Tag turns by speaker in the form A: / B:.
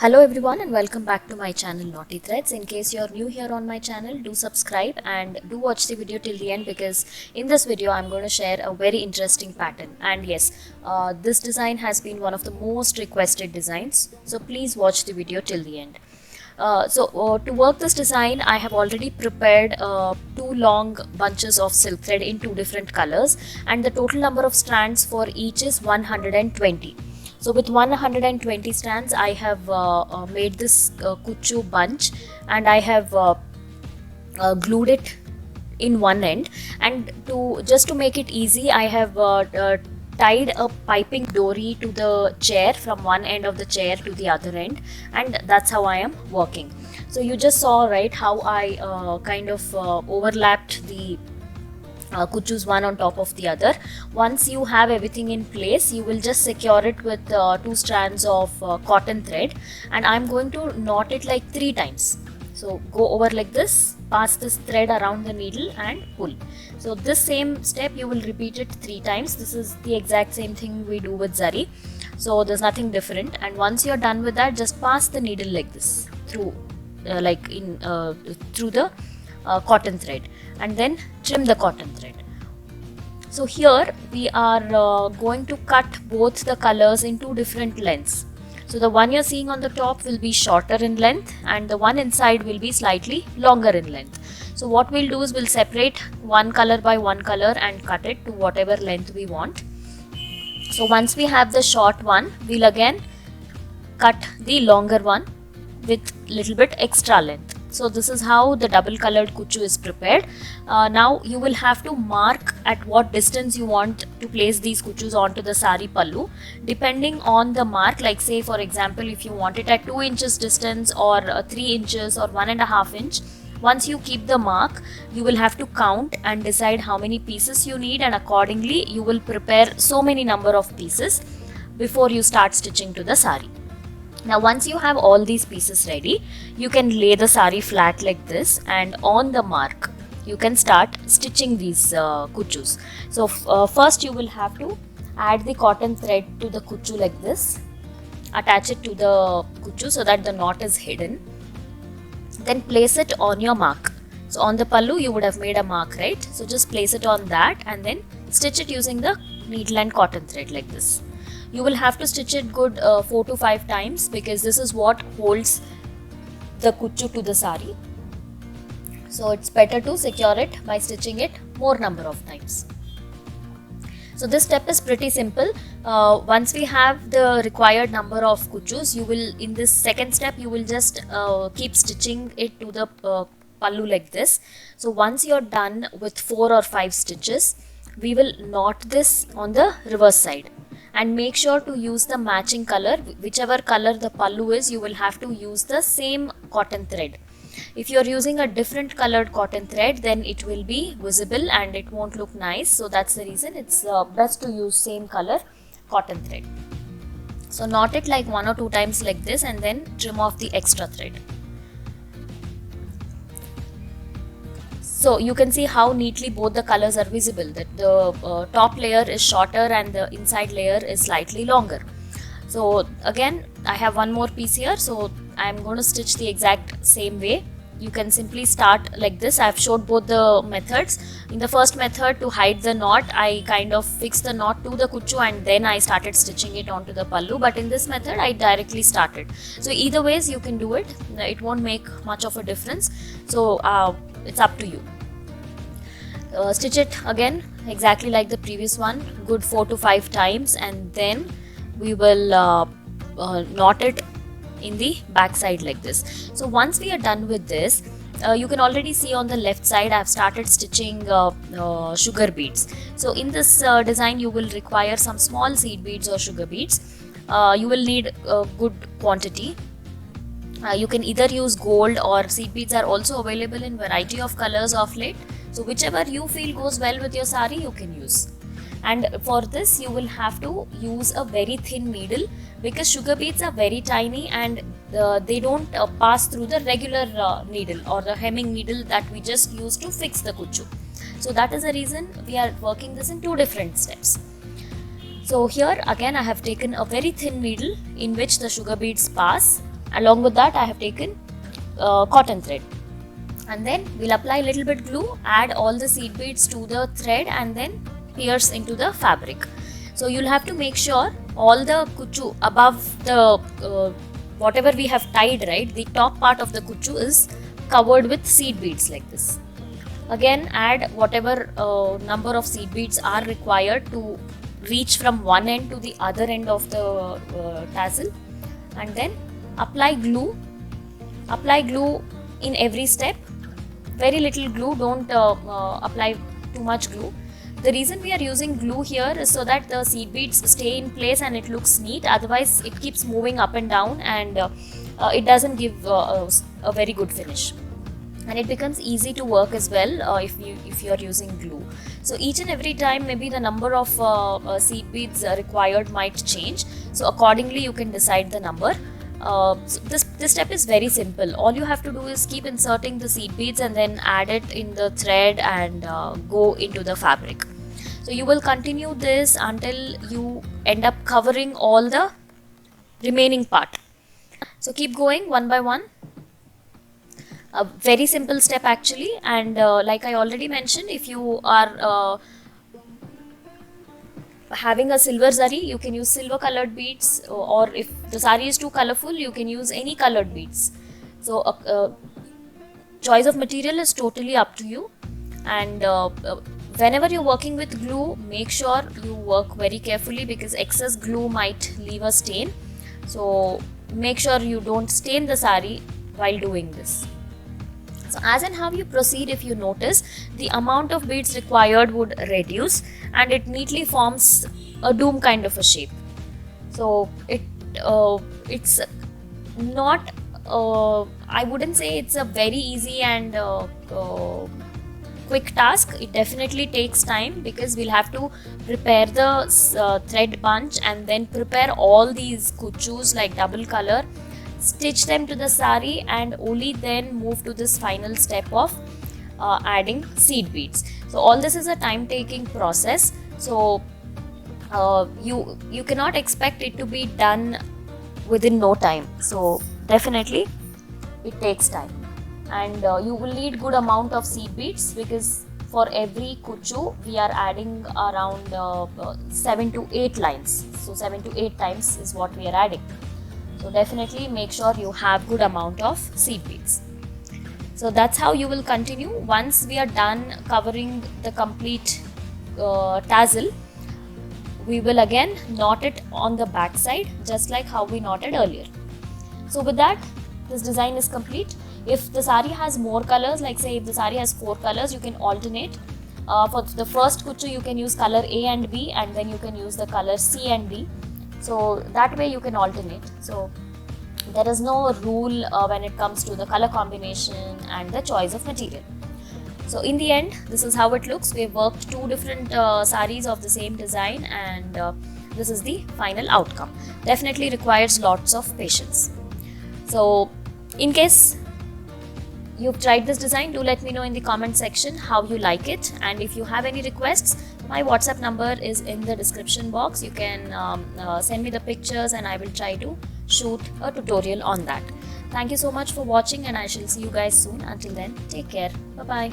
A: Hello everyone and welcome back to my channel Knotty Threads. In case you're new here on my channel, do subscribe and do watch the video till the end, because in this video I'm going to share a very interesting pattern. And yes, this design has been one of the most requested designs, so please watch the video till the end. To work this design, I have already prepared two long bunches of silk thread in two different colors, and the total number of strands for each is 120. So with 120 strands, I have made this kuchu bunch, and I have glued it in one end. And just to make it easy, I have tied a piping dory to the chair from one end of the chair to the other end, and that's how I am working. So you just saw, right, how I kind of overlapped the kuchus one on top of the other. Once you have everything in place, you will just secure it with two strands of cotton thread, and I'm going to knot it like 3 times. So go over like this, pass this thread around the needle and pull. So this same step you will repeat it 3 times. This is the exact same thing we do with zari, so there's nothing different. And once you're done with that, just pass the needle like this through through the cotton thread, and then trim the cotton thread. So here we are going to cut both the colors in two different lengths. So the one you're seeing on the top will be shorter in length, and the one inside will be slightly longer in length. So what we'll do is we'll separate one color by one color and cut it to whatever length we want. So once we have the short one, we'll again cut the longer one with little bit extra length. So this is how the double colored kuchu is prepared. Now you will have to mark at what distance you want to place these kuchus onto the sari pallu, depending on the mark. Like, say for example, if you want it at 2 inches distance or 3 inches or 1.5 inch, once you keep the mark, you will have to count and decide how many pieces you need, and accordingly you will prepare so many number of pieces before you start stitching to the sari. Now once you have all these pieces ready, you can lay the sari flat like this, and on the mark you can start stitching these kuchus. So first you will have to add the cotton thread to the kuchu like this, attach it to the kuchu so that the knot is hidden, then place it on your mark. So on the pallu you would have made a mark, right? So just place it on that and then stitch it using the needle and cotton thread like this. You will have to stitch it good 4 to 5 times, because this is what holds the kuchu to the sari. So it's better to secure it by stitching it more number of times. So this step is pretty simple. Once we have the required number of kuchus, you will, in this second step, you will just keep stitching it to the pallu like this. So once you're done with 4 or 5 stitches, we will knot this on the reverse side. And make sure to use the matching color. Whichever color the pallu is, you will have to use the same cotton thread. If you are using a different colored cotton thread, then it will be visible and it won't look nice. So that's the reason it's best to use same color cotton thread. So knot it like 1 or 2 times like this, and then trim off the extra thread. So you can see how neatly both the colors are visible, that the top layer is shorter and the inside layer is slightly longer. So again, I have one more piece here, so I am going to stitch the exact same way. You can simply start like this. I have showed both the methods. In the first method, to hide the knot, I kind of fixed the knot to the kuchu and then I started stitching it onto the pallu. But in this method, I directly started. So either ways you can do it. It won't make much of a difference. So it's up to you. Stitch it again exactly like the previous one, good 4 to 5 times, and then we will knot it in the back side like this. So once we are done with this, you can already see on the left side I have started stitching sugar beads. So in this design you will require some small seed beads or sugar beads. You will need a good quantity. You can either use gold, or seed beads are also available in variety of colors of late. So whichever you feel goes well with your sari, you can use. And for this you will have to use a very thin needle, because sugar beads are very tiny and they don't pass through the regular needle or the hemming needle that we just use to fix the kuchu. So that is the reason we are working this in 2 different steps. So here again I have taken a very thin needle in which the sugar beads pass, Along with that I have taken cotton thread. And then we'll apply a little bit glue, add all the seed beads to the thread and then pierce into the fabric. So you'll have to make sure all the kuchu above the whatever we have tied, right, the top part of the kuchu is covered with seed beads like this. Again, add whatever number of seed beads are required to reach from one end to the other end of the tassel, and then apply glue in every step. Very little glue, don't apply too much glue. The reason we are using glue here is so that the seed beads stay in place and it looks neat, otherwise it keeps moving up and down and it doesn't give a very good finish, and it becomes easy to work as well if you are using glue. So each and every time maybe the number of seed beads required might change, so accordingly you can decide the number. So this step is very simple. All you have to do is keep inserting the seed beads and then add it in the thread and go into the fabric. So you will continue this until you end up covering all the remaining part. So keep going one by one. A very simple step actually, and like I already mentioned, if you are having a silver zari, you can use silver colored beads, or if the sari is too colorful, you can use any colored beads. So choice of material is totally up to you, and whenever you're working with glue, make sure you work very carefully because excess glue might leave a stain. So make sure you don't stain the sari while doing this. So as and how you proceed, if you notice, the amount of beads required would reduce and it neatly forms a dome kind of a shape. So it's not, I wouldn't say it's a very easy and quick task. It definitely takes time because we'll have to prepare the thread bunch and then prepare all these kuchus like double color, stitch them to the sari, and only then move to this final step of adding seed beads. So all this is a time taking process, so you cannot expect it to be done within no time. So definitely it takes time, and you will need good amount of seed beads because for every kuchu we are adding around 7 to 8 lines. So 7 to 8 times is what we are adding. So definitely make sure you have good amount of seed beads. So that's how you will continue. Once we are done covering the complete tassel, we will again knot it on the back side just like how we knotted earlier. So with that, this design is complete. If the sari has more colors, like say if the sari has 4 colors, you can alternate. For the first kuchu you can use color A and B, and then you can use the color C and D. So that way you can alternate. So there is no rule when it comes to the color combination and the choice of material. So in the end, this is how it looks. We have worked 2 different saris of the same design, and this is the final outcome. Definitely requires lots of patience. So in case you've tried this design, do let me know in the comment section how you like it, and if you have any requests, my WhatsApp number is in the description box. You can send me the pictures and I will try to shoot a tutorial on that. Thank you so much for watching, and I shall see you guys soon. Until then, take care. Bye bye.